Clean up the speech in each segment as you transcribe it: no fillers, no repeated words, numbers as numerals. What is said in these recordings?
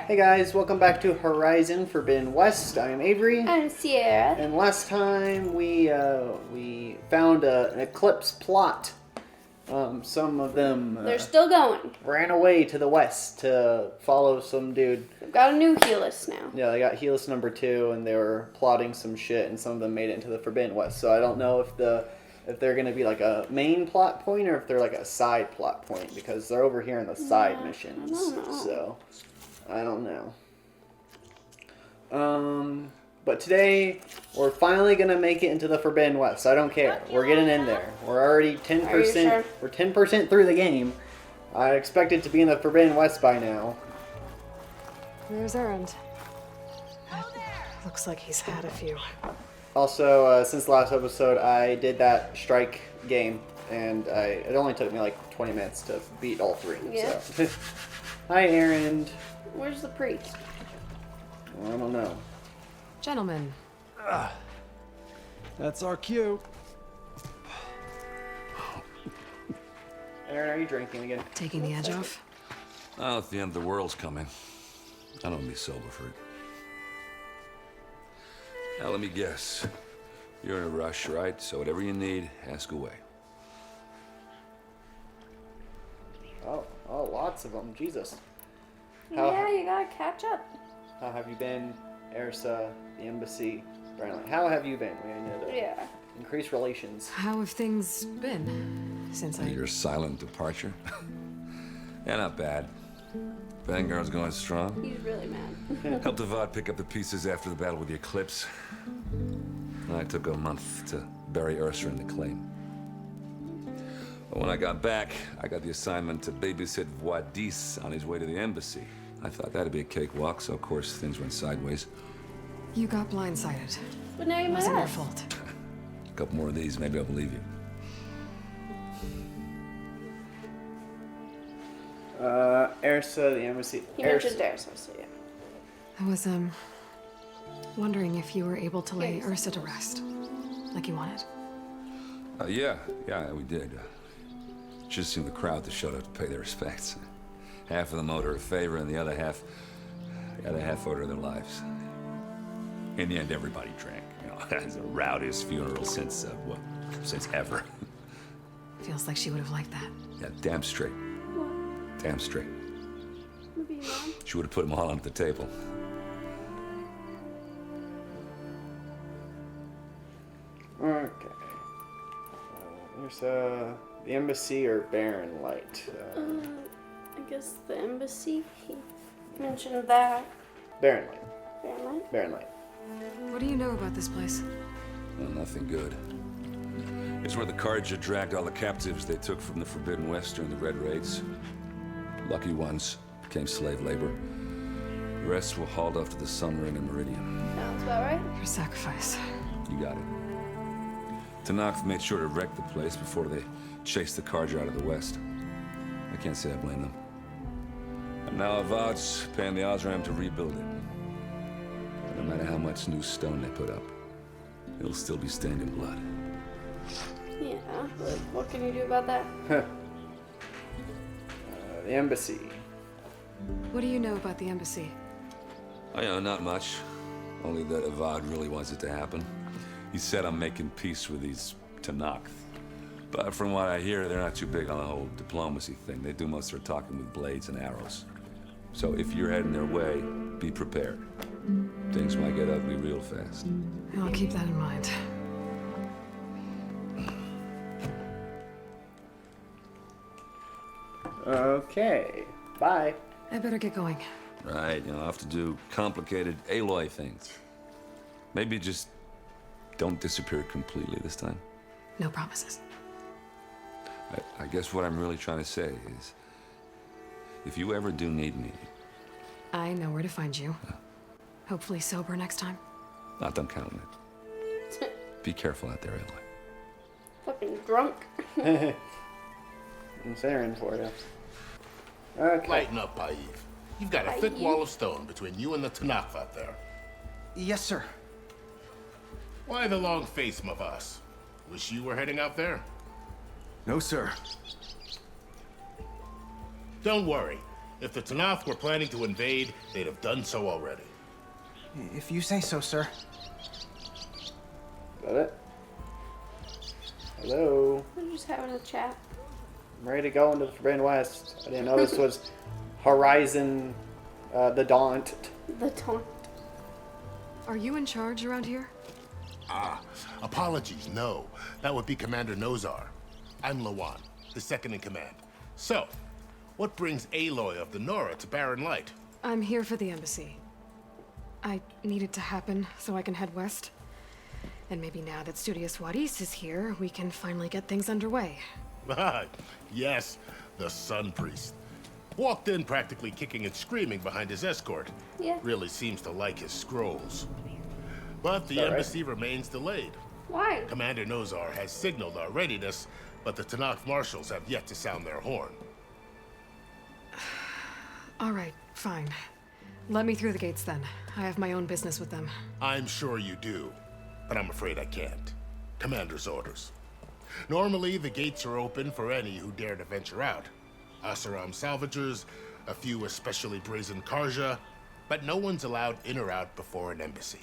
Hey guys, welcome back to Horizon Forbidden West. I am Avery. I'm Sierra. And last time we found an Eclipse plot. Some of them They're still going. ran away to the west to follow some dude. We've got a new Helix now. Yeah, they got Helix number 2, and they were plotting some shit, and some of them made it into the Forbidden West. So I don't know if they're going to be like a main plot point or if they're like a side plot point, because they're over here in the side missions. I don't know. So I don't know. But today we're finally gonna make it into the Forbidden West. I don't care. We're getting in there. We're already 10%. Are you sure? We're 10% through the game. I expect it to be in the Forbidden West by now. There's Erend. Looks like he's had a few. Also, since the last episode, I did that strike game, and it only took me like 20 minutes to beat all 3. Yeah. So. Hi, Aaron. Where's the priest? I don't know. Gentlemen, That's our cue. Aaron, are you drinking again? taking the edge off. Oh, if the end of the world's coming, I don't be sober for it. Now, let me guess. You're in a rush, right? So whatever you need, ask away. Oh, lots of them. Jesus. Yeah, you gotta catch up. How have you been, Ersa, the embassy, Brownland? How have you been? We need to Yeah. increase relations. How have things been since I... Your silent departure? Yeah, not bad. Vanguard's going strong. He's really mad. Helped Avad pick up the pieces after the battle with the Eclipse. I took a month to bury Ursa in the claim. But when I got back, I got the assignment to babysit Wadis on his way to the embassy. I thought that'd be a cakewalk, so of course things went sideways. You got blindsided. But now you're It wasn't your mad. fault. A couple more of these, maybe I'll believe you. Ersa, the embassy. He mentioned Darius, so yeah. I was, wondering if you were able to lay Ursa to rest, like you wanted. Yeah, we did. Just seemed the crowd that showed up to pay their respects. Half of them owed her a favor, and the other half owed her their lives. In the end, everybody drank. You know, it's the rowdiest funeral since ever. Feels like she would have liked that. Yeah, damn straight. Damn straight. Maybe mom. She would have put them all on the table. Okay. There's the embassy or Barren Light. I guess the embassy. He mentioned that. Barren Light. Family. Barren Light. What do you know about this place? Well, nothing good. It's where the Carja dragged all the captives they took from the Forbidden West during the Red Raids. Lucky ones became slave labor. The rest were hauled off to the Sun Ring and Meridian. Sounds about right. Your sacrifice. You got it. Tanakh made sure to wreck the place before they chased the Carja out of the West. I can't say I blame them. And now Avad's paying the Osram to rebuild it. And no matter how much new stone they put up, it'll still be stained in blood. Yeah, but what can you do about that? The embassy. What do you know about the embassy? Oh, yeah, not much. Only that Avad really wants it to happen. He said I'm making peace with these Tanakh. But from what I hear, they're not too big on the whole diplomacy thing. They do most of their talking with blades and arrows. So if you're heading their way, be prepared. Things might get ugly real fast. I'll keep that in mind. Okay. Bye. I better get going. Right, I'll have to do complicated Aloy things. Maybe just don't disappear completely this time. No promises. I guess what I'm really trying to say is, if you ever do need me, I know where to find you. Hopefully sober next time. don't count on it. Be careful out there, Aloy. Fucking drunk. I'm Aaron for you. Okay. Lighten up, Paiv. You've got a thick Paiv? wall of stone between you and the Tanakh out there. Yes, sir. Why the long face, Mavas? Wish you were heading out there? No, sir. Don't worry. If the Tanakh were planning to invade, they'd have done so already. If you say so, sir. Got it? Hello? We're just having a chat. I'm ready to go into the Forbidden West. I didn't know this was Horizon, the Daunt. The taunt. Are you in charge around here? Apologies, no. That would be Commander Nozar. I'm Lawan, the second in command. So, what brings Aloy of the Nora to Barren Light? I'm here for the embassy. I need it to happen so I can head west. And maybe now that Studious Wadis is here, we can finally get things underway. Yes, the Sun Priest. Walked in practically kicking and screaming behind his escort. Yeah. Really seems to like his scrolls. But the All right. embassy remains delayed. Why? Commander Nozar has signaled our readiness, but the Tanakh marshals have yet to sound their horn. All right, fine. Let me through the gates then. I have my own business with them. I'm sure you do, but I'm afraid I can't. Commander's orders. Normally, the gates are open for any who dare to venture out. Asaram salvagers, a few especially brazen Karja, but no one's allowed in or out before an embassy.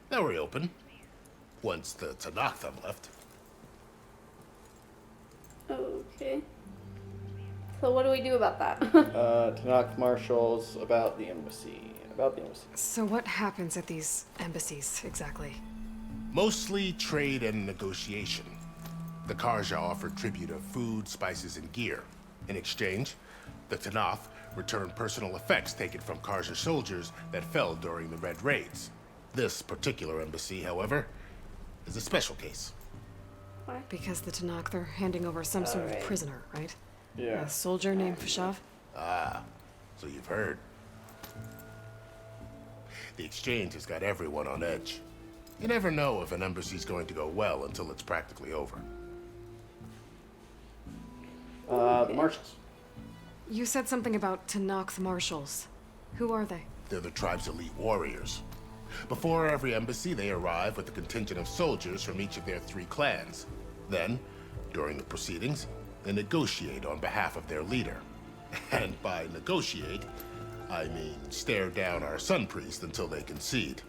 They'll reopen, once the Tanakh have left. Okay. So what do we do about that? Tanakh marshals about the embassy. About the embassy. So what happens at these embassies, exactly? Mostly trade and negotiation. The Karja offered tribute of food, spices, and gear. In exchange, the Tanakh returned personal effects taken from Karja soldiers that fell during the Red Raids. This particular embassy, however, is a special case. Why? Because the Tanakh, they're handing over some sort of Alright. prisoner, right? Yeah. A soldier named Fashav? So you've heard. The exchange has got everyone on edge. You never know if an embassy's going to go well until it's practically over. The marshals. You said something about Tanakh marshals. Who are they? They're the tribe's elite warriors. Before every embassy, they arrive with a contingent of soldiers from each of their 3 clans. Then, during the proceedings, they negotiate on behalf of their leader. And by negotiate, I mean stare down our Sun Priest until they concede.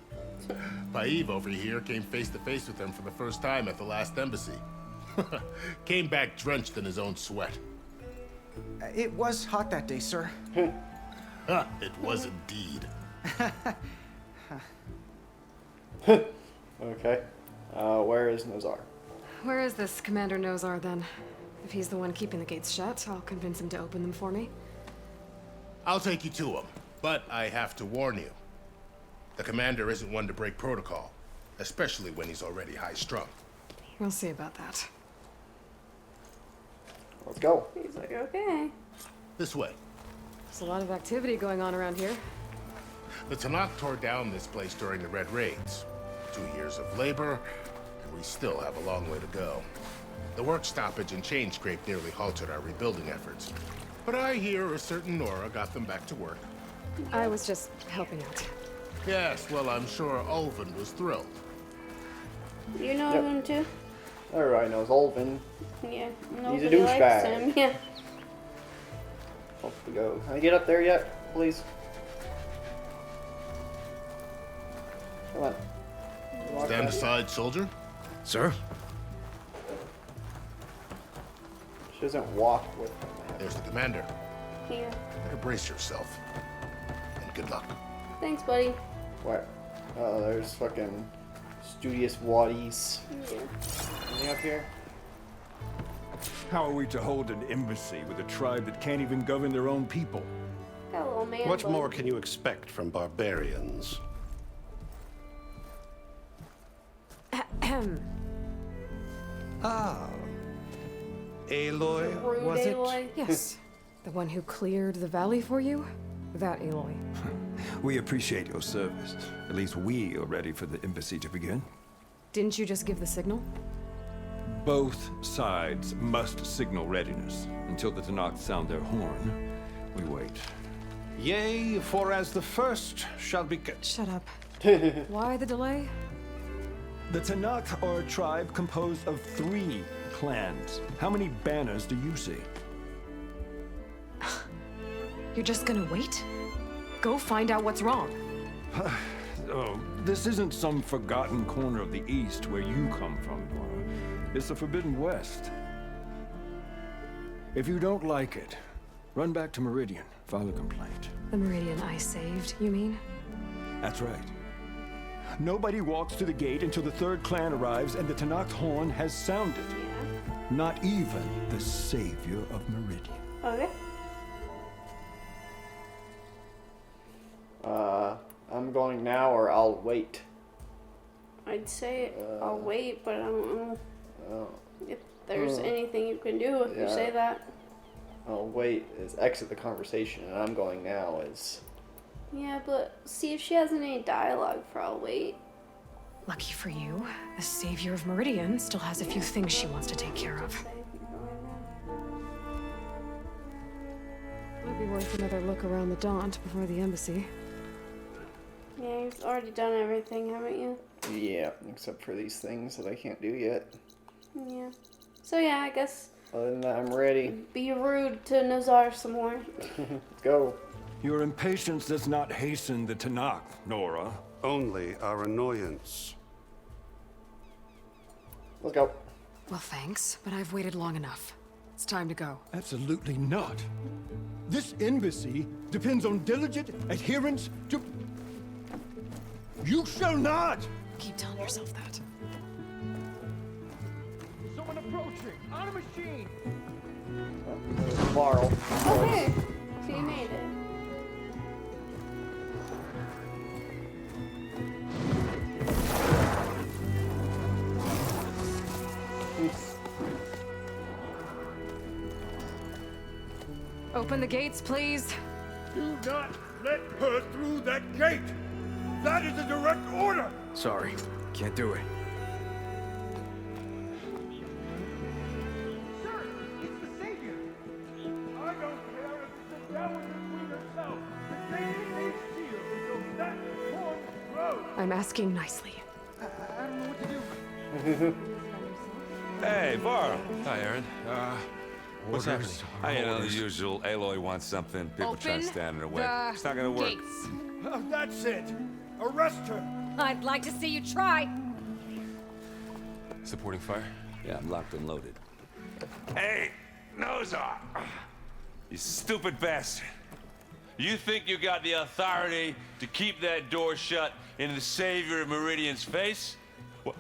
Paiv over here came face to face with them for the first time at the last embassy. Came back drenched in his own sweat. It was hot that day, sir. It was indeed. Okay. Where is Nozar? Where is this Commander Nozar then? If he's the one keeping the gates shut, I'll convince him to open them for me. I'll take you to him, but I have to warn you. The commander isn't one to break protocol, especially when he's already high-strung. We'll see about that. Let's go. He's like, okay. This way. There's a lot of activity going on around here. The Tanakh tore down this place during the Red Raids. 2 years of labor, and we still have a long way to go. The work stoppage and chain scrape nearly halted our rebuilding efforts. But I hear a certain Nora got them back to work. I was just helping out. Yes, well, I'm sure Ulvin was thrilled. You know Yep. him too? Everybody knows Olvin. Yeah. He's a Nobody likes douchebag. him. Yeah. Let's go. Can I get up there yet, please? Come on. Walk Stand back. aside, soldier. Sir? She doesn't walk with him. There's the commander. Here. Better brace yourself. And good luck. Thanks, buddy. What? Oh, there's fucking Studious Wadis. Yeah. Anything up here? How are we to hold an embassy with a tribe that can't even govern their own people? Got a little man. What bun. more can you expect from barbarians? Ah. Aloy, Rude was it? Aloy. Yes. The one who cleared the valley for you? That Aloy. We appreciate your service. At least we are ready for the embassy to begin. Didn't you just give the signal? Both sides must signal readiness. Until the Tanakh sound their horn, we wait. Yea, for as the first shall be... Shut up. Why the delay? The Tanakh are a tribe composed of 3 clans. How many banners do you see? You're just gonna wait? Go find out what's wrong. Oh, this isn't some forgotten corner of the East where you come from, Nora. It's the Forbidden West. If you don't like it, run back to Meridian, file a complaint. The Meridian I saved, you mean? That's right. Nobody walks to the gate until the third clan arrives and the Tenakth horn has sounded. Yeah. Not even the savior of Meridian. Okay. I'm going now, or I'll wait. I'd say I'll wait, but I don't know Oh, if there's anything you can do if you Yeah. say that. I'll wait is exit the conversation, and I'm going now is. Yeah, but see if she has any dialogue for I'll wait. Lucky for you, the savior of Meridian still has a few things she wants to take care of. Might be worth another look around the Daunt before the embassy. Yeah, you've already done everything, haven't you? Yeah, except for these things that I can't do yet. Yeah. So yeah, I guess Other than that, I'm ready. be rude to Nazar some more. Let's go. Your impatience does not hasten the Tenakth, Nora. Only our annoyance. Let's go. Well, thanks, but I've waited long enough. It's time to go. Absolutely not. This embassy depends on diligent adherence to... You shall not! Keep telling yourself that. Someone approaching! On a machine! Tomorrow. Okay. So you made it. Open the gates, please. Do not let her through that gate! That is a direct order! Sorry, can't do it. Sir, it's the Savior! I don't care if it's a devil between herself. The Savior needs shield until that horn grows. I'm asking nicely. I don't know what to do. Hey, Varl. Hi, Aaron. What's happening? You know, the usual. Aloy wants something. People try to stand in her way. It's not gonna work. That's it! Arrest her! I'd like to see you try. Supporting fire? Yeah, I'm locked and loaded. Hey, Nozar! You stupid bastard. You think you got the authority to keep that door shut in the savior of Meridian's face?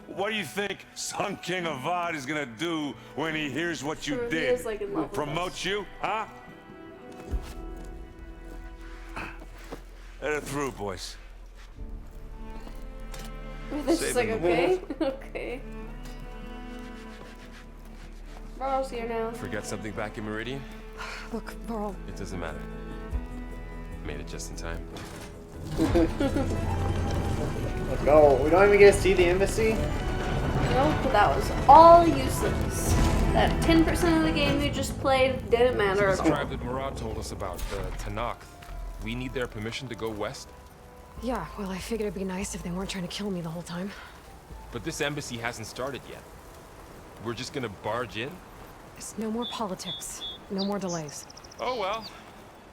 What do you think Sun King Avad is gonna do when he hears what you Sure, he did? is, like, in love with Promote us. you, huh? Let her through, boys. It's just like, Saving the okay, okay. Varl's here now. Forget something back in Meridian? Look, Varl, It doesn't matter. Made it just in time. Let's go. We don't even get to see the embassy. Nope, that was all useless. That 10% of the game you just played didn't matter This at all. tribe that Murad told us about, the Tenakth, we need their permission to go west? yeah, well, I figured it'd be nice if they weren't trying to kill me the whole time. But this embassy hasn't started yet. We're just gonna barge in? There's no more politics. No more delays. Oh well.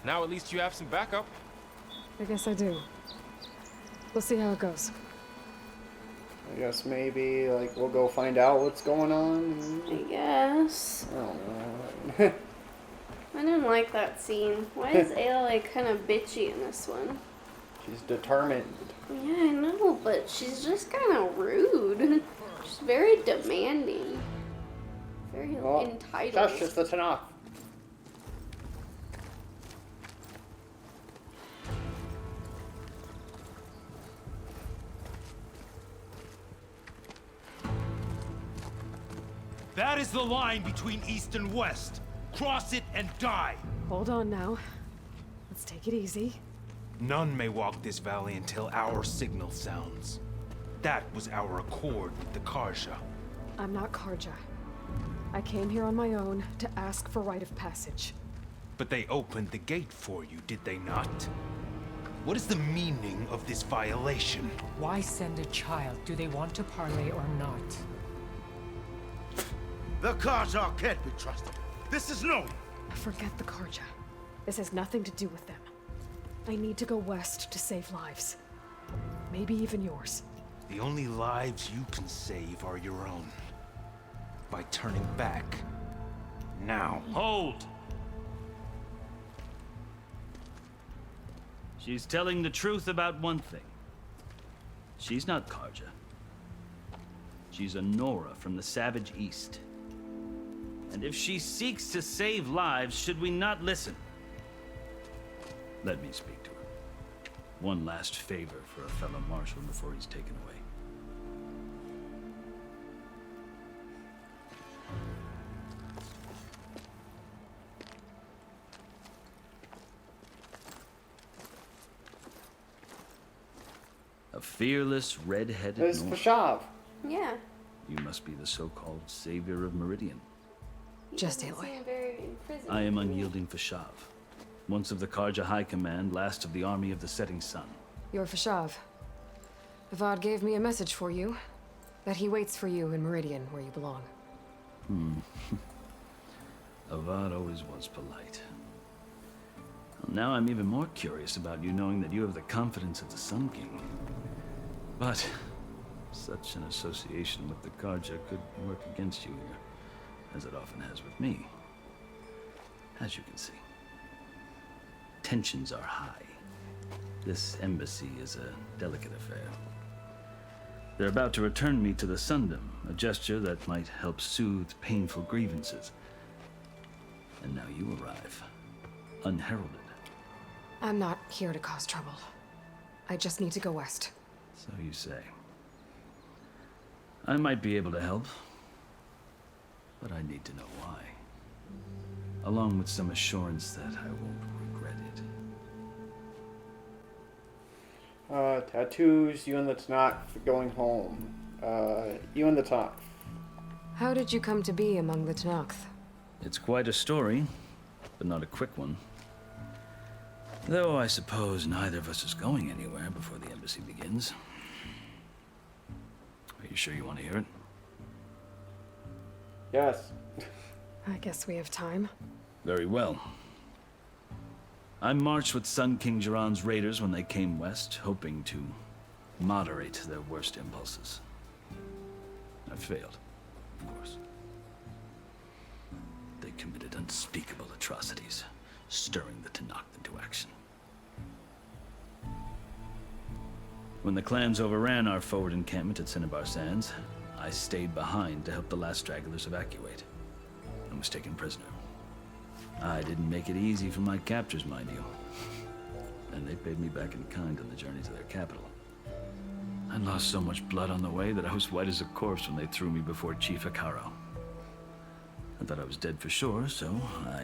Now at least you have some backup. I guess I do. We'll see how it goes. I guess maybe, like, we'll go find out what's going on. I guess. I don't know. I didn't like that scene. Why is Aloy kind of bitchy in this one? She's determined. Yeah, I know, but she's just kind of rude. She's very demanding. Very entitled. That's just the Tenakth. That is the line between East and West. Cross it and die. Hold on now. Let's take it easy. None may walk this valley until our signal sounds. That was our accord with the Karja. I'm not Karja. I came here on my own to ask for rite of passage. But they opened the gate for you, did they not? What is the meaning of this violation? Why send a child? Do they want to parley or not? The Karja can't be trusted. This is known. Forget the Karja. This has nothing to do with them. I need to go west to save lives. Maybe even yours. The only lives you can save are your own. By turning back. Now. Hold! She's telling the truth about one thing. She's not Karja. She's a Nora from the Savage East. And if she seeks to save lives, should we not listen? Let me speak to her. One last favor for a fellow marshal before he's taken away. A fearless, red-headed It's Nora. Fashav. Yeah. You must be the so-called savior of Meridian. Just Doesn't Aloy. seem very imprisoned I am to me. unyielding Fashav, once of the Karja High Command, last of the army of the Setting Sun. You're Fashav. Avad gave me a message for you. That he waits for you in Meridian, where you belong. Avad always was polite. Well, now I'm even more curious about you knowing that you have the confidence of the Sun King. But such an association with the Karja could work against you here, as it often has with me. As you can see, tensions are high. This embassy is a delicate affair. They're about to return me to the Sundom, a gesture that might help soothe painful grievances. And now you arrive, unheralded. I'm not here to cause trouble. I just need to go west. So you say. I might be able to help, but I need to know why. Along with some assurance that I won't regret it. Tattoos, you and the Tanakh going home. You and the Tanakh. How did you come to be among the Tenakth? It's quite a story, but not a quick one. Though I suppose neither of us is going anywhere before the embassy begins. Are you sure you want to hear it? Yes. I guess we have time. Very well. I marched with Sun King Jiran's raiders when they came west, hoping to moderate their worst impulses. I failed, of course. They committed unspeakable atrocities, stirring the Tenakth into action. When the clans overran our forward encampment at Cinnabar Sands, I stayed behind to help the last stragglers evacuate, and was taken prisoner. I didn't make it easy for my captors, mind you. And they paid me back in kind on the journey to their capital. I lost so much blood on the way that I was white as a corpse when they threw me before Chief Hekarro. I thought I was dead for sure, so I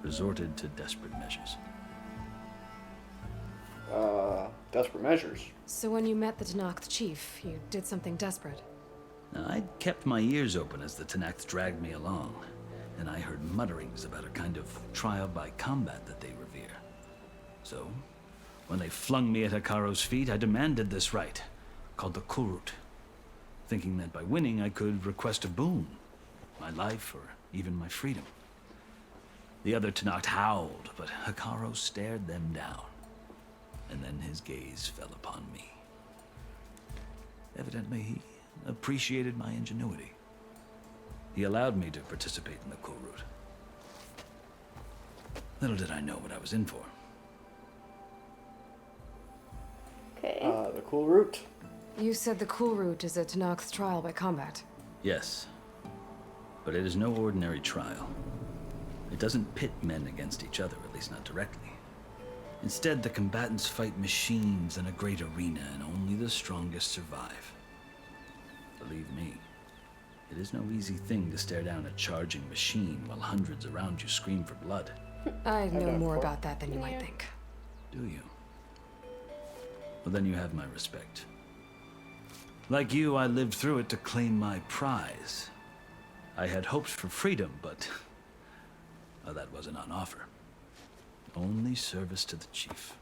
resorted to desperate measures. Desperate measures. So when you met the Tenakth chief, you did something desperate. Now, I'd kept my ears open as the Tenakth dragged me along, and I heard mutterings about a kind of trial by combat that they revere. So, when they flung me at Hekarro's feet, I demanded this right, called the Kulrut, thinking that by winning I could request a boon, my life or even my freedom. The other Tenakth howled, but Hekarro stared them down, and then his gaze fell upon me. Evidently, he appreciated my ingenuity. He allowed me to participate in the Kulrut. Little did I know what I was in for. Okay. The cool route. You said the Kulrut is a Tenakth trial by combat. Yes, but it is no ordinary trial. It doesn't pit men against each other, at least not directly. Instead, the combatants fight machines in a great arena, and only the strongest survive. Believe me, it is no easy thing to stare down a charging machine while hundreds around you scream for blood. I know done more before. about that than you might think. Do you? Well, then you have my respect. Like you, I lived through it to claim my prize. I had hopes for freedom, but well, that wasn't on offer. Only service to the chief.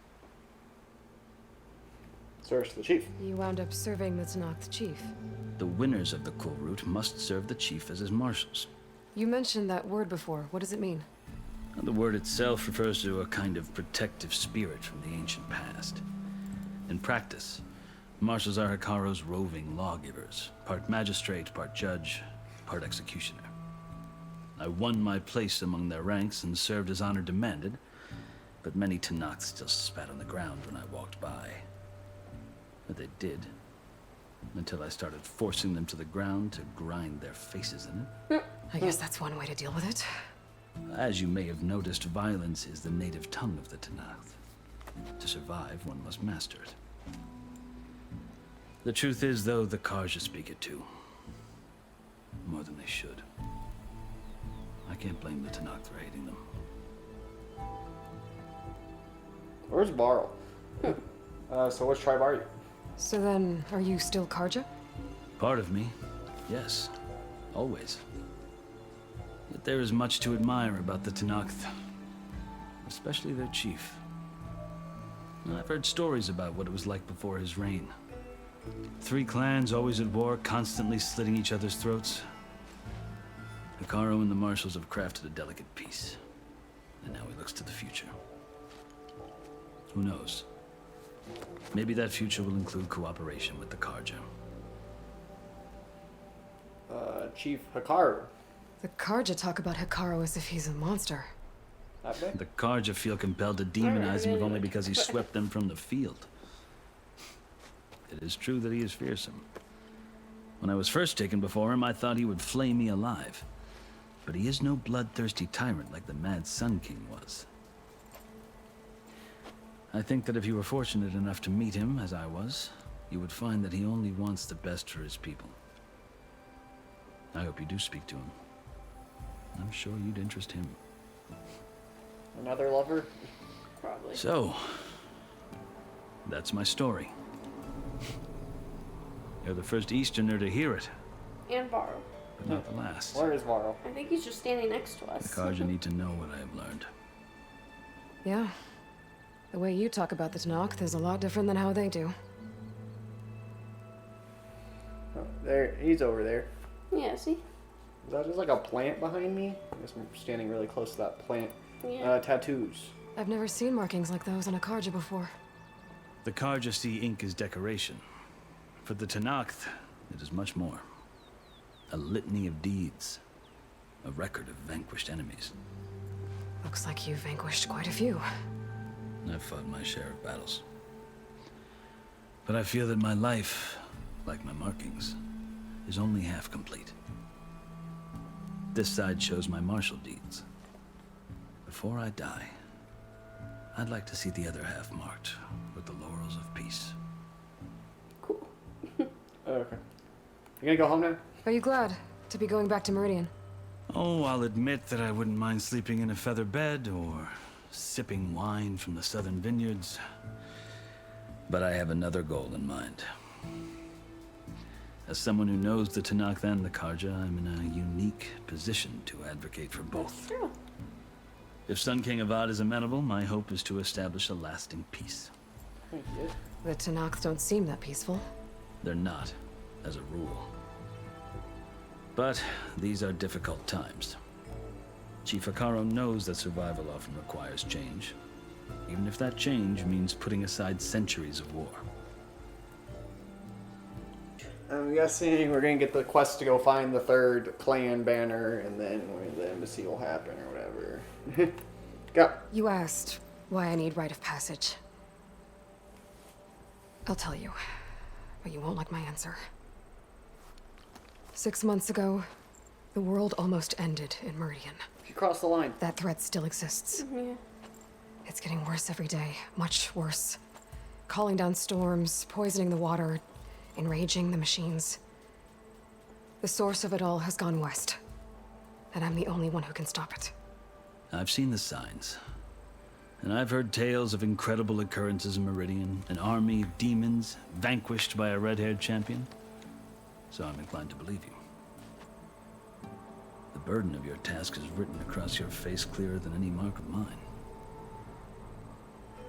Service to the chief. You wound up serving the Tenakth chief. The winners of the Kulrut must serve the chief as his marshals. You mentioned that word before. What does it mean? The word itself refers to a kind of protective spirit from the ancient past. In practice, marshals are Hikaru's roving lawgivers, part magistrate, part judge, part executioner. I won my place among their ranks and served as honor demanded, but many Tenakth still spat on the ground when I walked by. But they did, until I started forcing them to the ground to grind their faces in it. I guess that's one way to deal with it. As you may have noticed, violence is the native tongue of the Tenakth. To survive, one must master it. The truth is, though, the Karja speak it too. More than they should. I can't blame the Tenakth for hating them. Where's Varl? So which tribe are you? So then, are you still Karja? Part of me, yes. Always. Yet there is much to admire about the Tenakth. Especially their chief. I've heard stories about what it was like before his reign. 3 clans always at war, constantly slitting each other's throats. Hikaru and the marshals have crafted a delicate peace. And now he looks to the future. Who knows? Maybe that future will include cooperation with the Karja. Chief Hikaru. The Karja talk about Hikaru as if he's a monster. The Karja feel compelled to demonize him if only because he swept them from the field. It is true that he is fearsome. When I was first taken before him, I thought he would flay me alive. But he is no bloodthirsty tyrant like the Mad Sun King was. I think that if you were fortunate enough to meet him, as I was, you would find that he only wants the best for his people. I hope you do speak to him. I'm sure you'd interest him. Another lover? Probably. So, that's my story. You're the first Easterner to hear it, And Varl. but not the last. Where is Varl? I think he's just standing next to us. The Karja need to know what I have learned. Yeah. The way you talk about the Tenakth is a lot different than how they do. Oh, there, he's over there. Yeah, see? Is that just like a plant behind me? I guess I'm standing really close to that plant. Yeah. Tattoos. I've never seen markings like those on a Karja before. The Karja see ink as decoration. For the Tenakth, it is much more. A litany of deeds. A record of vanquished enemies. Looks like you've vanquished quite a few. I've fought my share of battles. But I feel that my life, like my markings, is only half complete. This side shows my martial deeds. Before I die, I'd like to see the other half marked with the laurels of peace. Okay. You gonna go home now? Are you glad to be going back to Meridian? Oh, I'll admit that I wouldn't mind sleeping in a feather bed or sipping wine from the southern vineyards. But I have another goal in mind. As someone who knows the Tenakth and the Karja, I'm in a unique position to advocate for both. True. If Sun King Avad is amenable, my hope is to establish a lasting peace. The Tenakth don't seem that peaceful. They're not, as a rule. But these are difficult times. Chief Hikaru knows that survival often requires change, even if that change means putting aside centuries of war. I'm guessing we're gonna get the quest to go find the 3rd clan banner, and then the embassy will happen or whatever. Go. You asked why I need rite of passage. I'll tell you, but you won't like my answer. 6 months ago, the world almost ended in Meridian. You crossed the line. That threat still exists. Yeah. It's getting worse every day, much worse. Calling down storms, poisoning the water, enraging the machines. The source of it all has gone west, and I'm the only one who can stop it. I've seen the signs. And I've heard tales of incredible occurrences in Meridian, an army of demons vanquished by a red-haired champion. So I'm inclined to believe you. The burden of your task is written across your face clearer than any mark of mine.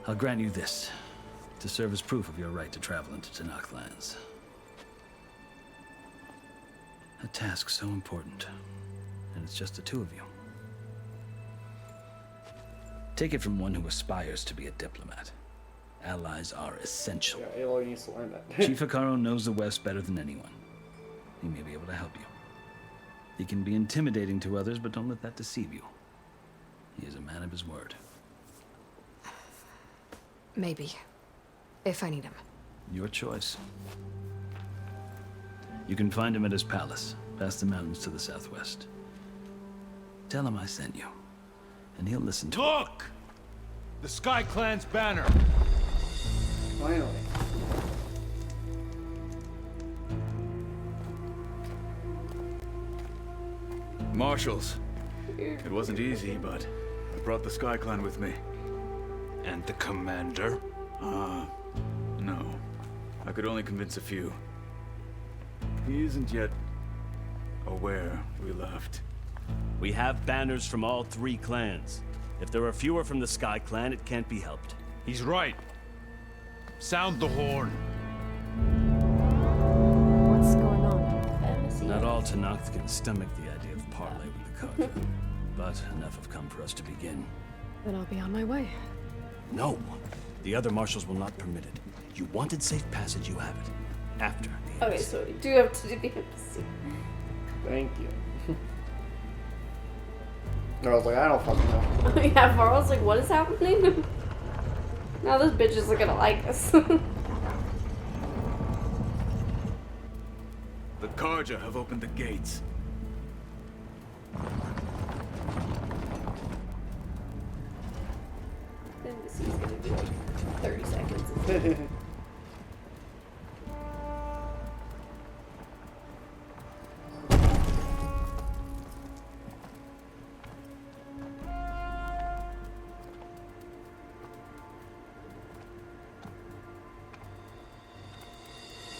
I'll grant you this, to serve as proof of your right to travel into Tenakth lands. A task so important, and it's just the 2 of you. Take it from one who aspires to be a diplomat. Allies are essential. Yeah, Aloy needs to learn that. Chief Hekarro knows the West better than anyone. He may be able to help you. He can be intimidating to others, but don't let that deceive you. He is a man of his word. Maybe. If I need him. Your choice. You can find him at his palace, past the mountains to the southwest. Tell him I sent you, and he'll listen to Look! The Sky Clan's banner! Finally. Marshals. It wasn't easy, but I brought the Sky Clan with me. And the commander? No. I could only convince a few. He isn't yet aware we left. We have banners from all 3 clans. If there are fewer from the Sky Clan, it can't be helped. He's right. Sound the horn. What's going on? Not all Tenakth can stomach the idea of parley with the Carja, but enough have come for us to begin. Then I'll be on my way. No. The other marshals will not permit it. You wanted safe passage, you have it. After the Okay, so we do have to do the embassy. Thank you. I was like, I don't fucking know. Yeah, Varl's like, what is happening? Now those bitches are gonna like us. The Carja have opened the gates. The embassy's gonna be like 30 seconds.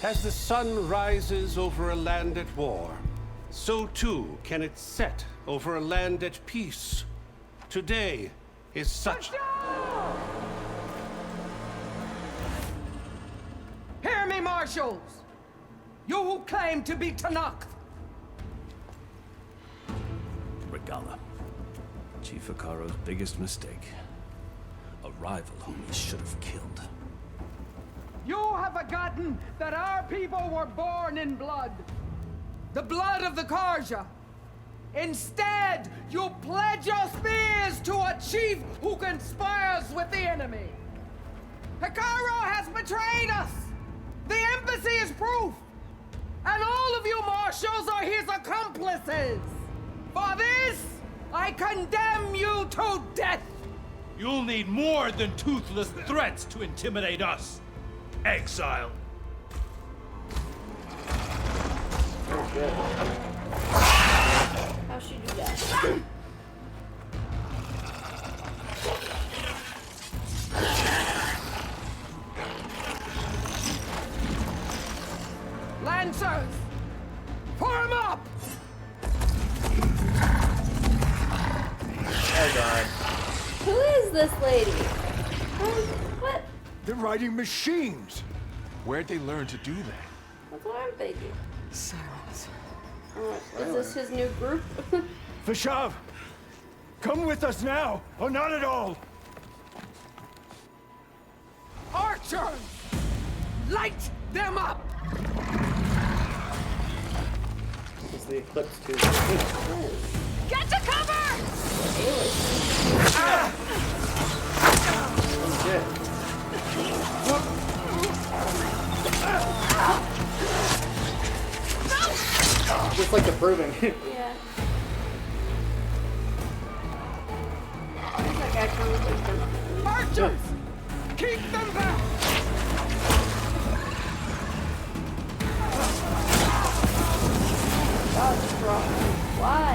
As the sun rises over a land at war, so too can it set over a land at peace. Today is such... Hear me, marshals! You who claim to be Tenakth! Regalla. Chief Hekarro's biggest mistake. A rival whom he should have killed. You have forgotten that our people were born in blood. The blood of the Carja. Instead, you pledge your spears to a chief who conspires with the enemy. Hekarro has betrayed us. The embassy is proof. And all of you marshals are his accomplices. For this, I condemn you to death. You'll need more than toothless threats to intimidate us. Exile. Oh shit. How'd she do that? Lancers! Form up! Oh god. Who is this lady? What? They're riding machines. Where'd they learn to do that? That's what I'm thinking. Silence. Is this his new group? Vashav, come with us now, or not at all. Archers! Light them up! It's the Eclipse too. Get to cover! Oh shit. Just like the proving. Yeah. That guy comes with them. Archers! Keep them back! God's strong. Why?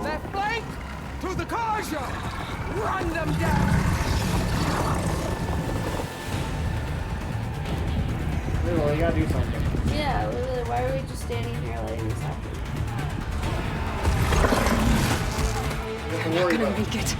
Left flank! To the Carja! Run them down! Well, you gotta do something. Yeah, literally, why are we just standing here letting this happen? I'm not gonna make it.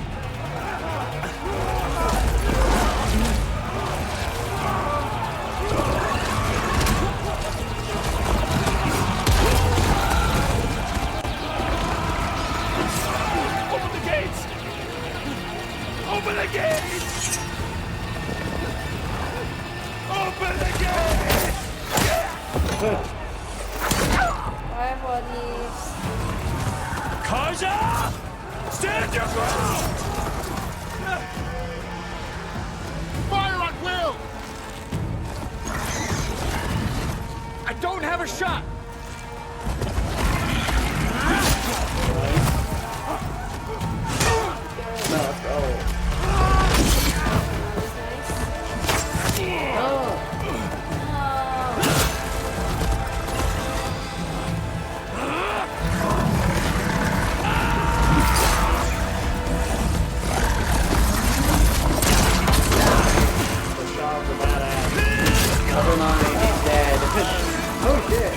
buddies. Kaja! Stand your ground! Fire on Will! I don't have a shot! No, let's go. Never mind, he's dead. Oh shit.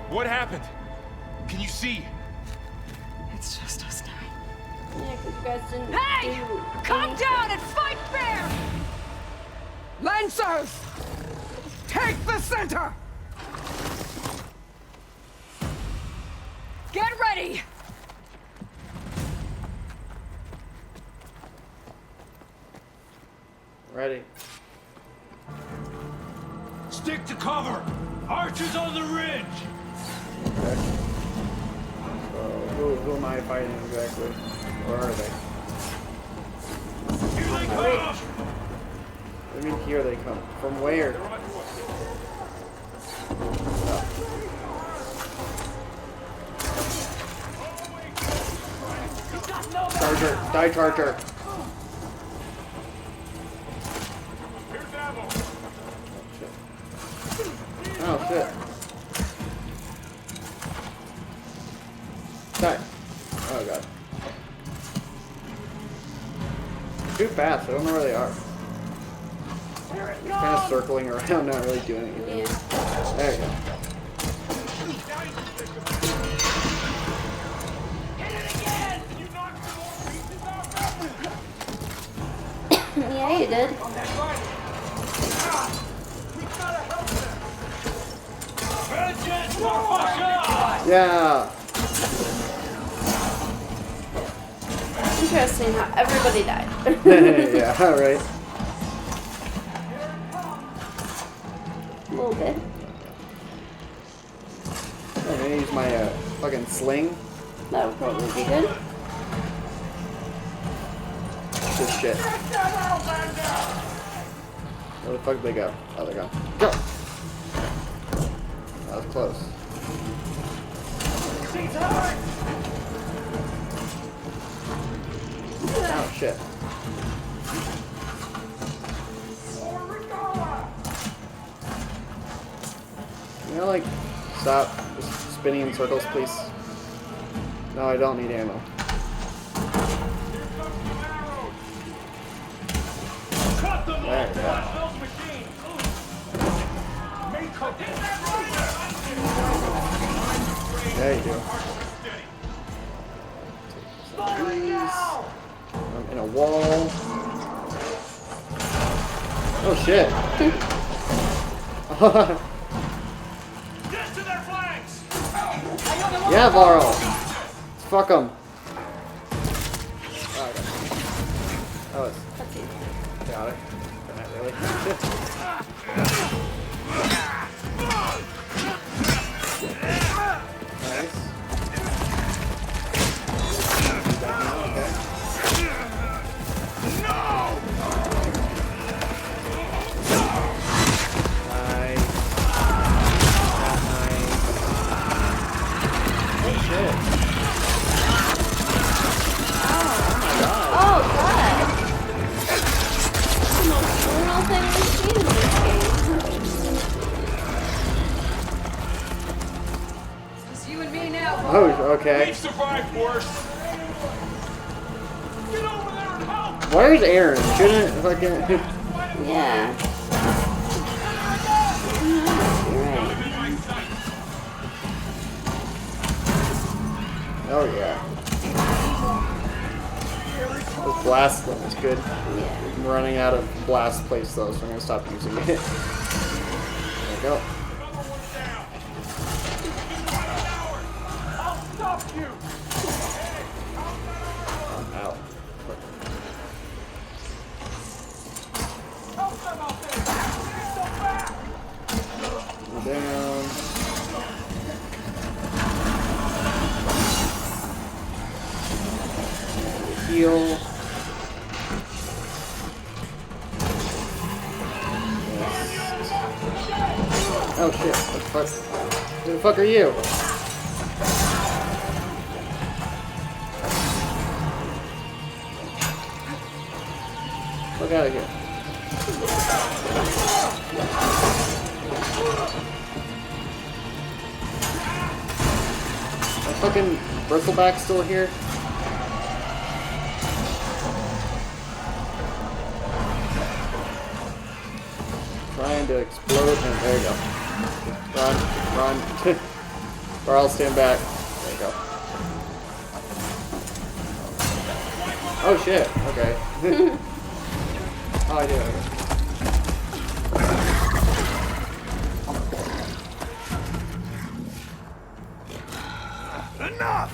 What happened? Can you see? It's just us now. Yeah, 'cause you guys didn't Hey! do Calm anything. down and fight fair! Lancers! Take the center! Get ready! Ready. Stick to cover! Archers on the ridge! Okay. So, who am I fighting exactly? Where are they? Here they come! I mean, here they come. From where? Charger! Die, Charger! Oh shit. Die. Oh god. Too fast, I don't know where they are. Kind of circling around, not really doing anything. Yeah. There you go. Yeah, you did. Yeah. Interesting how everybody died. Yeah, right. A little bit. I'm gonna use my fucking sling. That would probably be good. This shit. Where the fuck did they go? Oh, they're gone. Go! That was close. Oh shit. Can you like stop just spinning in circles, please? No, I don't need ammo. There we go. There you go. I'm in a wall. Oh shit. Yeah, Varl. Fuck him. Oh, okay. That was. Got it. Not really. Nice. Okay. Nice. Oh shit. Oh god. The most brutal thing we've seen in this game. It's you and me now. Oh, okay. We've survived worse. Get over there and help! Where's Aaron? Shouldn't fucking. Yeah. Oh yeah. This blast one is good. I'm running out of blast plates though, so I'm gonna stop using it. There we go. I'll stop you! I'm out. Help them out there! Oh shit! What the fuck? Who the fuck are you? Look out of here! Is fucking Bristleback still here? Trying to explode him. There you go. Run, run. Or I'll stand back. There you go. Oh shit, okay. Oh, I do. Okay. Enough!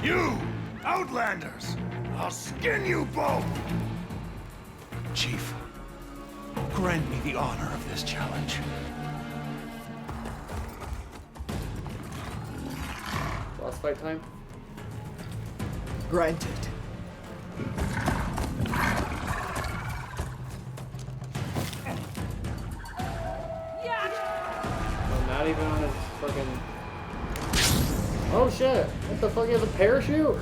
You, Outlanders! I'll skin you both! Chief, grant me the honor of this challenge. Boss fight time? Granted. Oh, not even on his fucking... Oh shit! What the fuck? He has a parachute?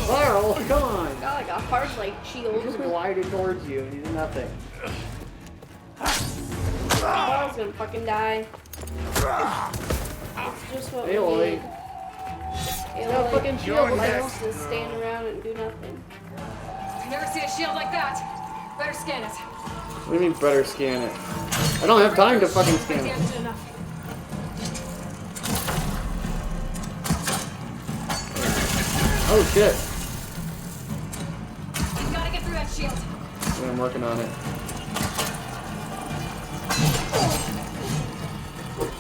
Varl, come on! Got like a hard like shield. He just glided towards you and he did nothing. Varl's gonna fucking die. It's just what we Aloy. need. Yeah, fucking shield. Like us to stand around and do nothing. I've never seen a shield like that. Better scan it. What do you mean better scan it? I don't have time to fucking scan it. Damaged enough. Oh shit! You gotta get through that shield. Yeah, I'm working on it.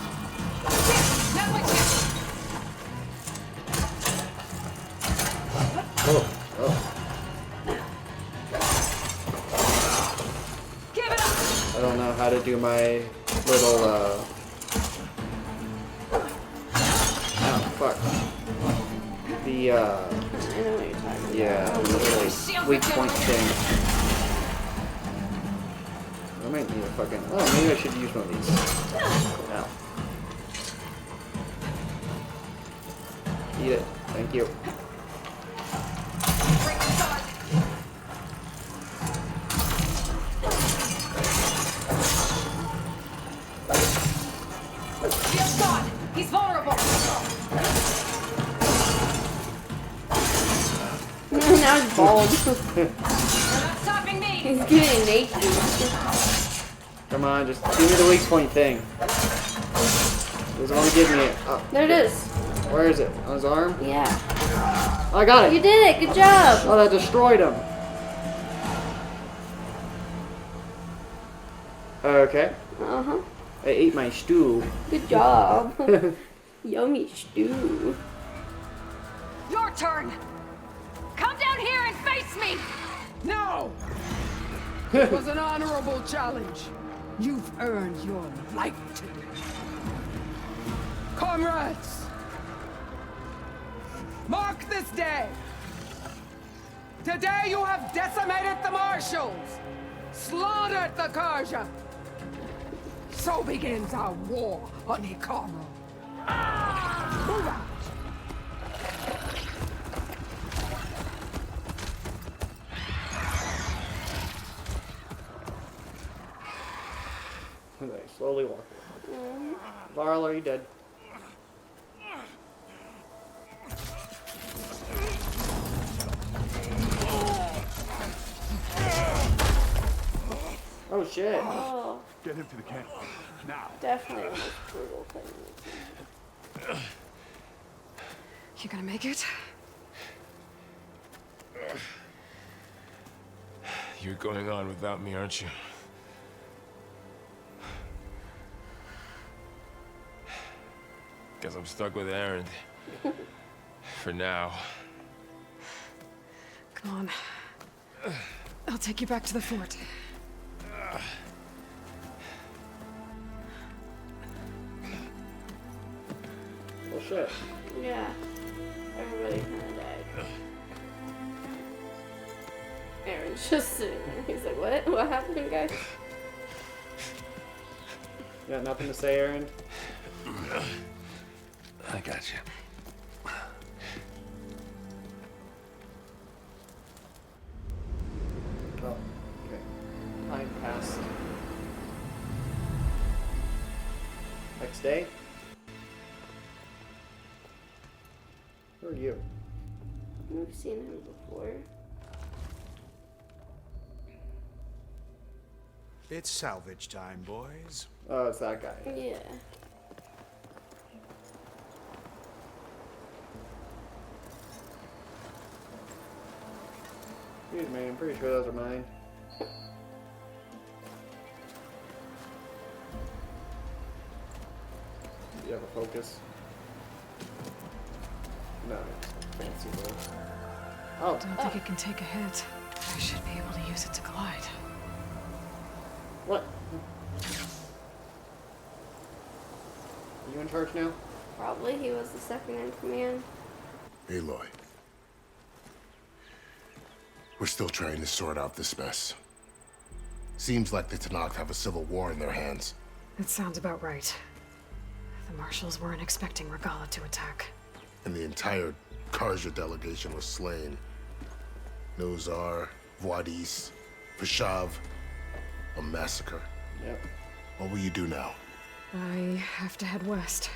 That's my chance. Oh, oh. Give it up. I don't know how to do my little, Oh, fuck. The, I know what you're talking about. yeah, little weak point thing. I might need a fucking... Oh, maybe I should use one of these. Ow. Eat it. Thank you. Break the guard. Shield's gone. He's vulnerable. Now he's bald. They're not stopping me. He's getting naked. Come on, just give me the weak point thing. He doesn't want to give me it. Oh, There it is. where is it? On his arm? Yeah. Oh, I got it! You did it. Good job. Oh, that destroyed him. Okay. Uh-huh. I ate my stew. Good job. Yummy stew. Your turn. Come down here and face me. No! It was an honorable challenge. You've earned your life today. Comrades! Mark this day! Today you have decimated the Marshals! Slaughtered the Karja! So begins our war on Hikaru. Move out! Okay, slowly walk. Varl, are you dead? Oh shit. Oh, Get him to the camp. Now. definitely the most brutal thing. You gonna make it? You're going on without me, aren't you? Guess I'm stuck with Aaron. For now. Come on. I'll take you back to the fort. Oh shit. Yeah. Everybody kind of died. Aaron's just sitting there. He's like, what? What happened, guys? You got nothing to say, Aaron? I got you. Oh, okay. Time passed. Next day? Who are you? We've seen him before. It's salvage time, boys. Oh, it's that guy. Yeah. Excuse me, I'm pretty sure those are mine. Do you have a focus? No, can't see those. Oh. Don't think it can take a hit. I should be able to use it to glide. What? Are you in charge now? Probably he was the second in command. Aloy. We're still trying to sort out this mess. Seems like the Tenakth have a civil war in their hands. That sounds about right. The Marshals weren't expecting Regalla to attack. And the entire Karja delegation was slain. Nozar, Wadis, Fashav. A massacre. Yep. What will you do now? I have to head west.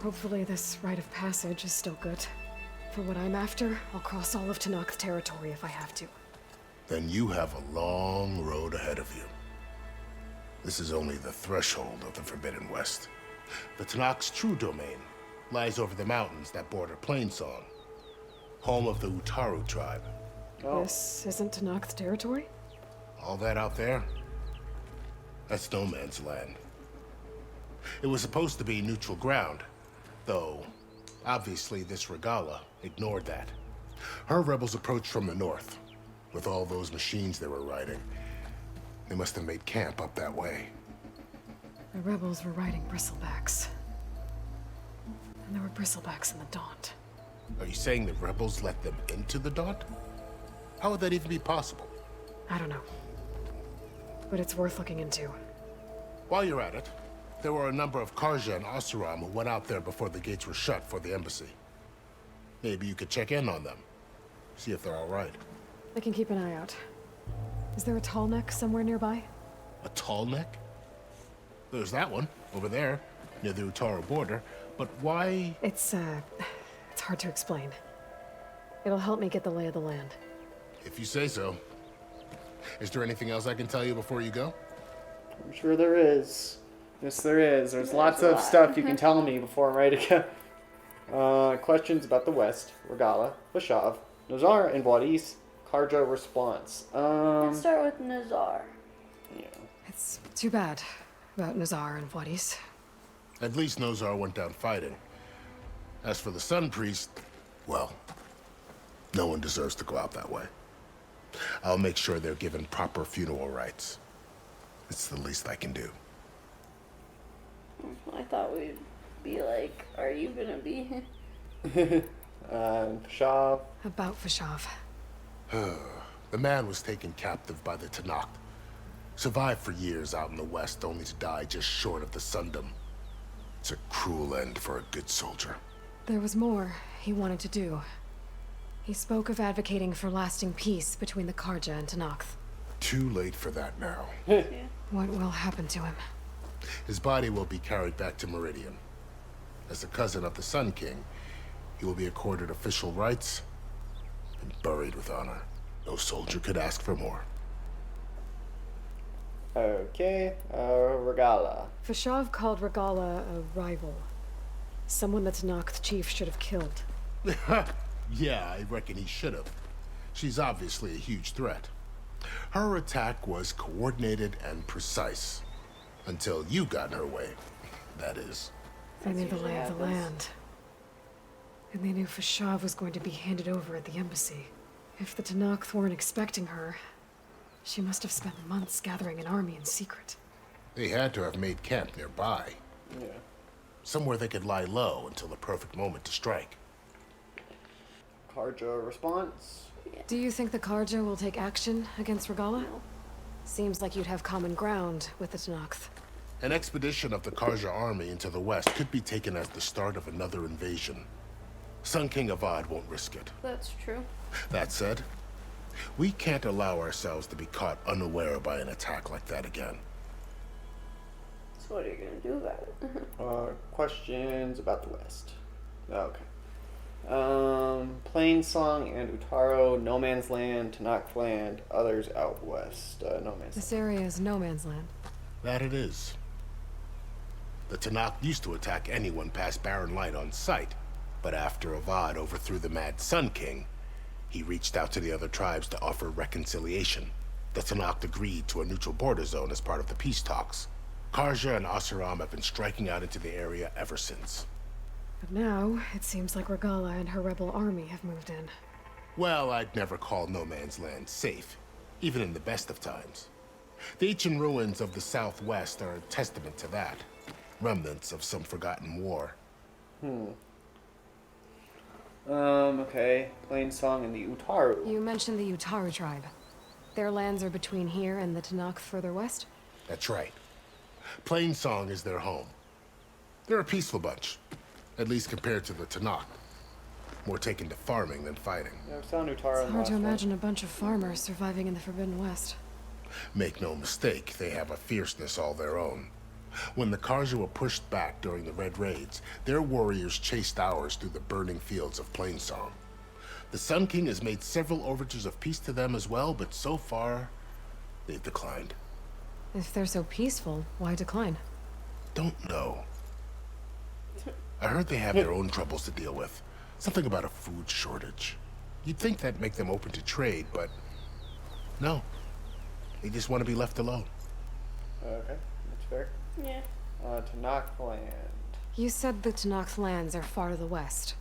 Hopefully this rite of passage is still good. For what I'm after, I'll cross all of Tenakth territory if I have to. Then you have a long road ahead of you. This is only the threshold of the Forbidden West. The Tenakth's true domain lies over the mountains that border Plainsong, home of the Utaru tribe. Oh. This isn't Tenakth territory? All that out there, that's no man's land. It was supposed to be neutral ground, though obviously this Regalla ignored that. Her rebels approached from the north, with all those machines they were riding. They must have made camp up that way. The rebels were riding bristlebacks. And there were bristlebacks in the Daunt. Are you saying the rebels let them into the Daunt? How would that even be possible? I don't know. But it's worth looking into. While you're at it, there were a number of Karja and Oseram who went out there before the gates were shut for the embassy. Maybe you could check in on them. See if they're all right. I can keep an eye out. Is there a tall neck somewhere nearby? A tall neck? There's that one, over there, near the Utaru border. But why? It's hard to explain. It'll help me get the lay of the land. If you say so. Is there anything else I can tell you before you go? I'm sure there is. Yes, there is. There's lots of stuff you can tell me before I'm ready to go. Questions about the West, Regalla, Fashav, Nozar, and Wadis. Karja response. Let's start with Nozar. Yeah. It's too bad about Nozar and Wadis. At least Nozar went down fighting. As for the Sun Priest, well, no one deserves to go out that way. I'll make sure they're given proper funeral rites. It's the least I can do. I thought we'd be like, are you gonna be? Fashav. About Fashav. The man was taken captive by the Tenakth. Survived for years out in the West, only to die just short of the Sundom. It's a cruel end for a good soldier. There was more he wanted to do. He spoke of advocating for lasting peace between the Karja and Tenakth. Too late for that now. What will happen to him? His body will be carried back to Meridian. As a cousin of the Sun King, he will be accorded official rights and buried with honor. No soldier could ask for more. Okay, Regalla. Fashav called Regalla a rival. Someone the Tenakth chief should have killed. Yeah, I reckon he should have. She's obviously a huge threat. Her attack was coordinated and precise. Until you got in her way, that is. They knew the lay of the land. And they knew Fashav was going to be handed over at the embassy. If the Tenakth weren't expecting her, she must have spent months gathering an army in secret. They had to have made camp nearby. Yeah. Somewhere they could lie low until the perfect moment to strike. Karja response. Do you think the Karja will take action against Regala? Seems like you'd have common ground with the Tenakth. An expedition of the Karja army into the west could be taken as the start of another invasion. Sun King Avad won't risk it. That's true. That said, we can't allow ourselves to be caught unaware by an attack like that again. So what are you gonna do about it? Questions about the West. Okay. Plainsong and Utaro, No Man's Land, Tenakth Land, others out west. No Man's Land. This area is no man's land. That it is. The Tenakth used to attack anyone past Barren Light on sight, but after Avad overthrew the Mad Sun King, he reached out to the other tribes to offer reconciliation. The Tenakth agreed to a neutral border zone as part of the peace talks. Karja and Oseram have been striking out into the area ever since. But now, it seems like Regala and her rebel army have moved in. Well, I'd never call No Man's Land safe, even in the best of times. The ancient ruins of the Southwest are a testament to that. Remnants of some forgotten war. Okay. Plainsong and the Utaru. You mentioned the Utaru tribe. Their lands are between here and the Tenakth further west? That's right. Plainsong is their home. They're a peaceful bunch, at least compared to the Tenakth. More taken to farming than fighting. Yeah, I saw an Utaru It's hard to imagine a bunch of farmers surviving in the Forbidden West. Make no mistake, they have a fierceness all their own. When the Karja were pushed back during the Red Raids, their warriors chased ours through the burning fields of Plainsong. The Sun King has made several overtures of peace to them as well, but so far, they've declined. If they're so peaceful, why decline? Don't know. I heard they have their own troubles to deal with. Something about a food shortage. You'd think that'd make them open to trade, but no. They just want to be left alone. Okay, that's fair. Yeah. Tenakth Land. You said the Tenakth lands are far to the west.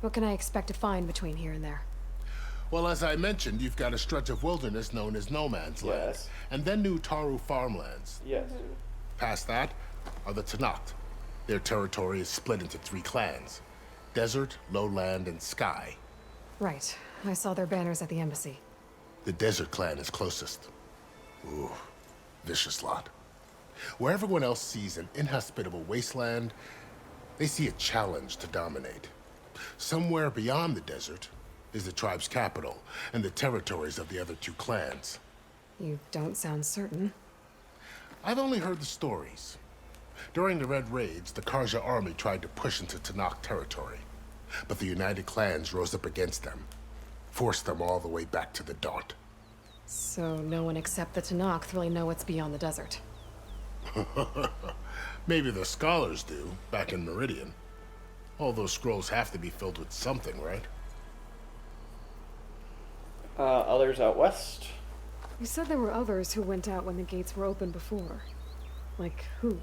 What can I expect to find between here and there? Well, as I mentioned, you've got a stretch of wilderness known as No Man's Land. Yes. And then new Taru farmlands. Yes. Past that are the Tenakth. Their territory is split into 3 clans. Desert, Lowland, and Sky. Right. I saw their banners at the embassy. The Desert clan is closest. Ooh, vicious lot. Where everyone else sees an inhospitable wasteland, they see a challenge to dominate. Somewhere beyond the desert is the tribe's capital and the territories of the other 2 clans. You don't sound certain. I've only heard the stories. During the Red Raids, the Karja army tried to push into Tenakth territory, but the United Clans rose up against them, forced them all the way back to the Daunt. So no one except the Tenakth really know what's beyond the desert. Maybe the scholars do, back in Meridian. All those scrolls have to be filled with something, right? Others out west. You said there were others who went out when the gates were open before. Like who?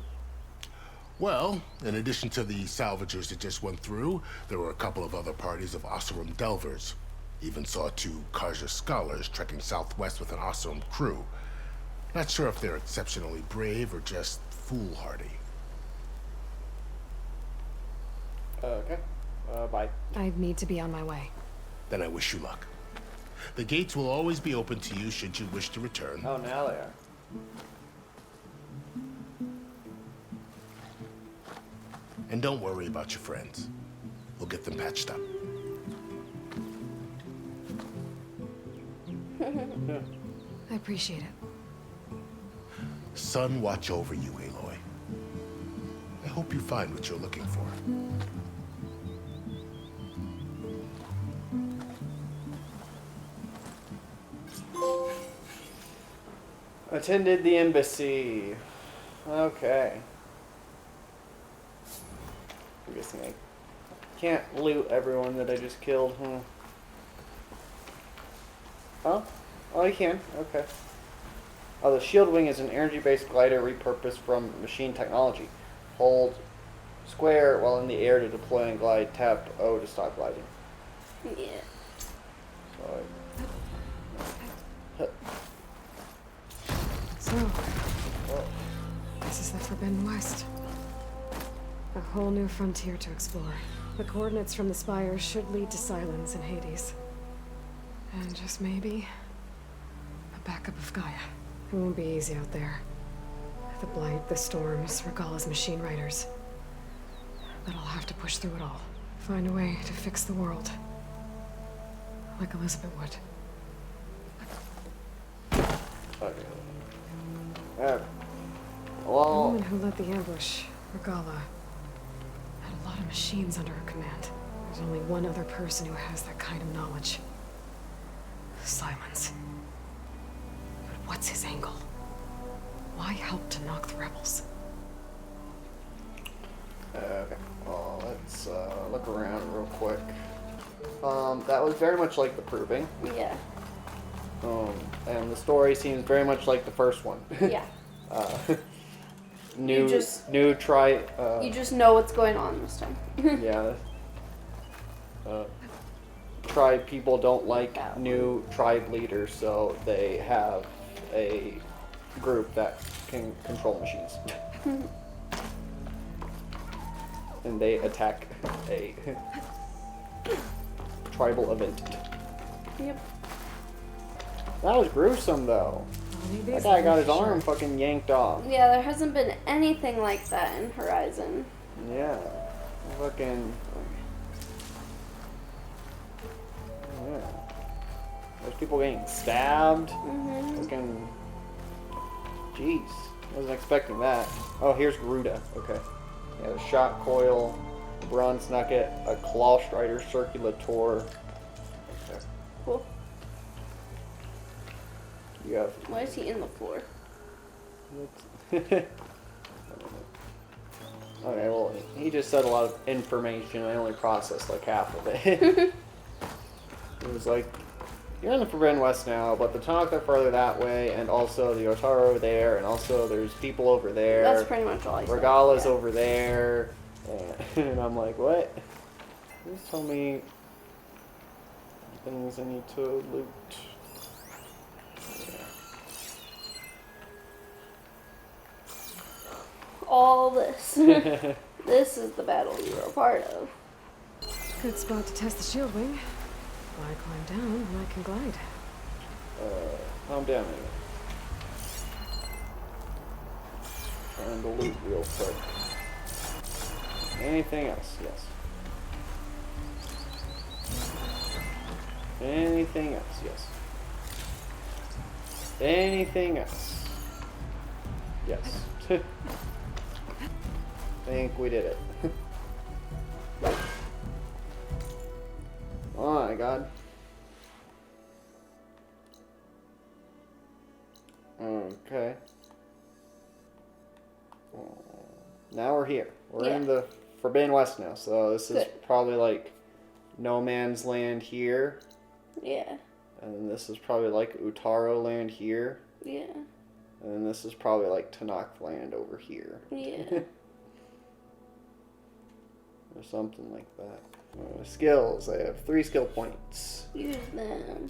Well, in addition to the salvagers that just went through, there were a couple of other parties of Oseram delvers. Even saw 2 Karja scholars trekking southwest with an Oseram crew. Not sure if they're exceptionally brave or just foolhardy. Okay. Bye. I need to be on my way. Then I wish you luck. The gates will always be open to you should you wish to return. Oh, now they are. And don't worry about your friends. We'll get them patched up. I appreciate it. Sun watch over you, Aloy. I hope you find what you're looking for. Attended the embassy. Okay. I'm guessing I can't loot everyone that I just killed, huh? Oh? Oh, you can. Okay. Oh, the Shield Wing is an energy-based glider repurposed from machine technology. Hold square while in the air to deploy and glide. Tap O to stop gliding. Yeah. So, this is the Forbidden West. A whole new frontier to explore. The coordinates from the spires should lead to Silence and Hades. And just maybe, a backup of Gaia. It won't be easy out there. The Blight, the Storms, Regalla's machine riders. But I'll have to push through it all. Find a way to fix the world. Like Elizabeth would. Okay. The Well, woman who led the ambush, Regalla, had a lot of machines under her command. There's only one other person who has that kind of knowledge. Silence. But what's his angle? Why help to knock the rebels? okay. Well, let's look around real quick. That was very much like The Proving. Yeah. And the story seems very much like the first one. Yeah. New You just know what's going on this time. yeah. Tribe people don't like new tribe leaders, so they have a group that can control machines. And they attack a tribal event. Yep. That was gruesome, though. That guy got his arm fucking yanked off. Yeah, there hasn't been anything like that in Horizon. Yeah. Fucking... Yeah. There's people getting stabbed. Fucking... Jeez. Wasn't expecting that. Oh, here's Garuda. Okay. Yeah, the shot coil, a bronze nugget, a claw strider circulator. Okay. Cool. You have... Why is he in the floor? Okay, well, he just said a lot of information. I only processed like half of it. It was like, you're in the Forbidden West now, but the Tanakh are further that way, and also the Otaro over there, and also there's people over there. That's pretty much all I said. Regalla's over there. And I'm like, what? Please tell me things I need to loot. All this. This is the battle you were a part of. Good spot to test the shield wing. Why climb down when I can glide? Calm down a minute. Trying to loot real quick. Anything else? Yes. Anything else? Yes. Anything else? Yes. I think we did it. Oh my god. Okay. Now we're here. We're in the Forbidden West now, so this is probably like no man's land here. Yeah. And then this is probably like Utaro land here. Yeah. And then this is probably like Tanakh land over here. Yeah. Or something like that. Skills. I have 3 skill points. Use them.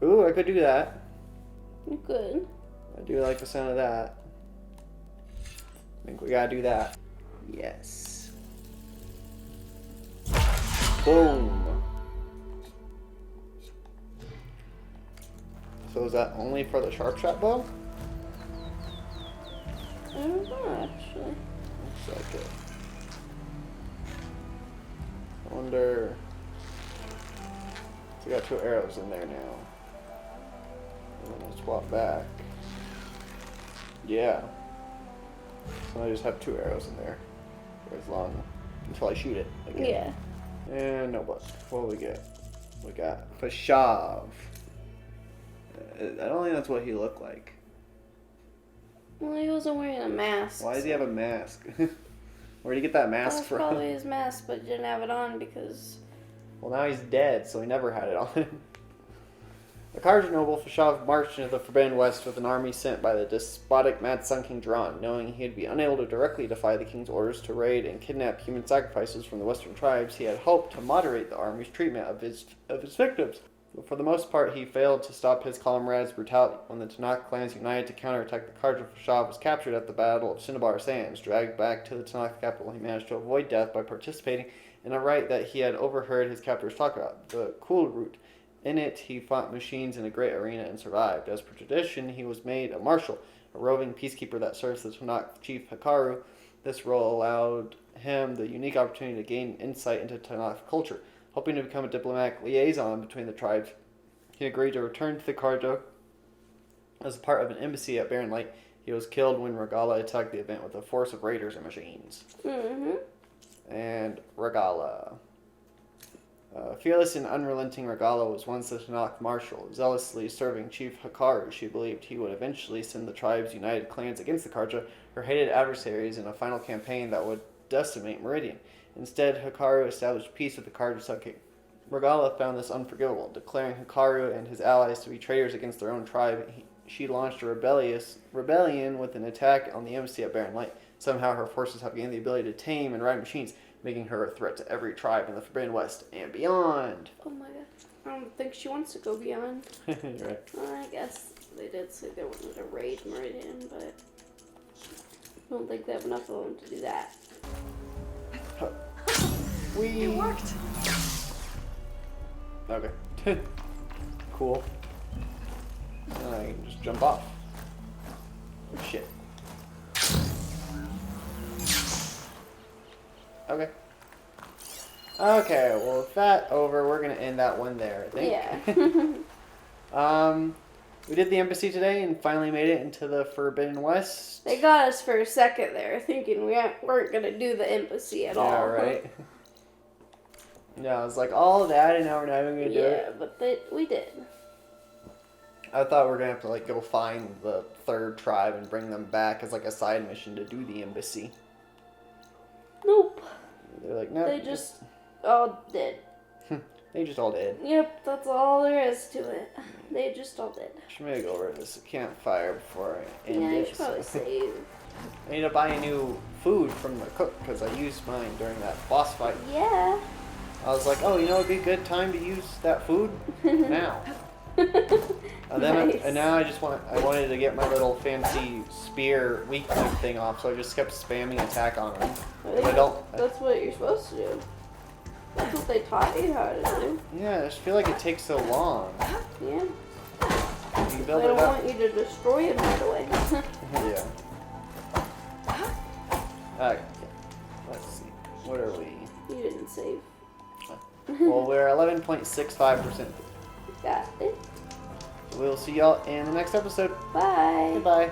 Ooh, I could do that. You could. I do like the sound of that. I think we gotta do that. Yes. Boom. So is that only for the sharp shot bow? I don't know, actually. Looks like it. I wonder... So we got 2 arrows in there now. And then I swap back. Yeah. So I just have 2 arrows in there. For as long until I shoot it again. Yeah. And no book. What do we get? We got Fashav. I don't think that's what he looked like. Well, he wasn't wearing a mask. Why does he have a mask? Where'd he get that mask That's from? probably his mask, but didn't have it on because... Well, now he's dead, so he never had it on. The Kharja noble Fashav marched into the Forbidden West with an army sent by the despotic Mad Sun King Dran, knowing he'd be unable to directly defy the king's orders to raid and kidnap human sacrifices from the western tribes. He had hoped to moderate the army's treatment of his victims. But for the most part, he failed to stop his comrades' brutality. When the Tanakh clans united to counterattack the Kharja, Fashav was captured at the Battle of Cinnabar Sands. Dragged back to the Tanakh capital, he managed to avoid death by participating in a rite that he had overheard his captors talk about, the Kul route. In it, he fought machines in a great arena and survived. As per tradition, he was made a marshal, a roving peacekeeper that serves the Tanakh chief Hikaru. This role allowed him the unique opportunity to gain insight into Tanakh culture. Hoping to become a diplomatic liaison between the tribes, he agreed to return to the Carja as a part of an embassy at Barren Light. He was killed when Regala attacked the event with a force of raiders and machines. And Regala. Fearless and unrelenting Regala was once the Tanakh marshal, zealously serving Chief Hikaru. She believed he would eventually send the tribe's united clans against the Carja, her hated adversaries, in a final campaign that would decimate Meridian. Instead, Hikaru established peace with the Carja subking. Regala found this unforgivable. Declaring Hikaru and his allies to be traitors against their own tribe, she launched a rebellion with an attack on the embassy at Barren Light. Somehow her forces have gained the ability to tame and ride machines, making her a threat to every tribe in the Forbidden West and beyond. Oh my god. I don't think she wants to go beyond. Right. Well, I guess they did say they wanted to raid Meridian, but I don't think they have enough of them to do that. It worked. Okay. Cool. Now I can just jump off. Oh, shit. Okay. Okay, well, with that over, we're gonna end that one there, I think. Yeah. We did the embassy today and finally made it into the Forbidden West. They got us for a second there, thinking we weren't gonna do the embassy at all. Yeah, right? Yeah, I was like, all that, and now we're not even gonna do it. Yeah, but we did. I thought we were gonna have to, like, go find the third tribe and bring them back as, like, a side mission to do the embassy. Nope. They're like, no. They just all did. They just all did. Yep, that's all there is to it. They just all did. Should maybe go over to this campfire before I end Yeah, you it. should probably save. I need to buy new food from the cook because I used mine during that boss fight. Yeah. I was like, oh, you know, it'd be a good time to use that food now. And then, Nice. and now I wanted to get my little fancy spear weak point thing off, so I just kept spamming attack on them. But I don't. That's what you're supposed to do. That's what they taught you how to do. Yeah, I just feel like it takes so long. Yeah. You They build don't it up. want you to destroy them right away. Yeah. Okay. Let's see. What are we? You didn't save. Well, we're 11.65%. Got it. We'll see y'all in the next episode. Bye. Goodbye.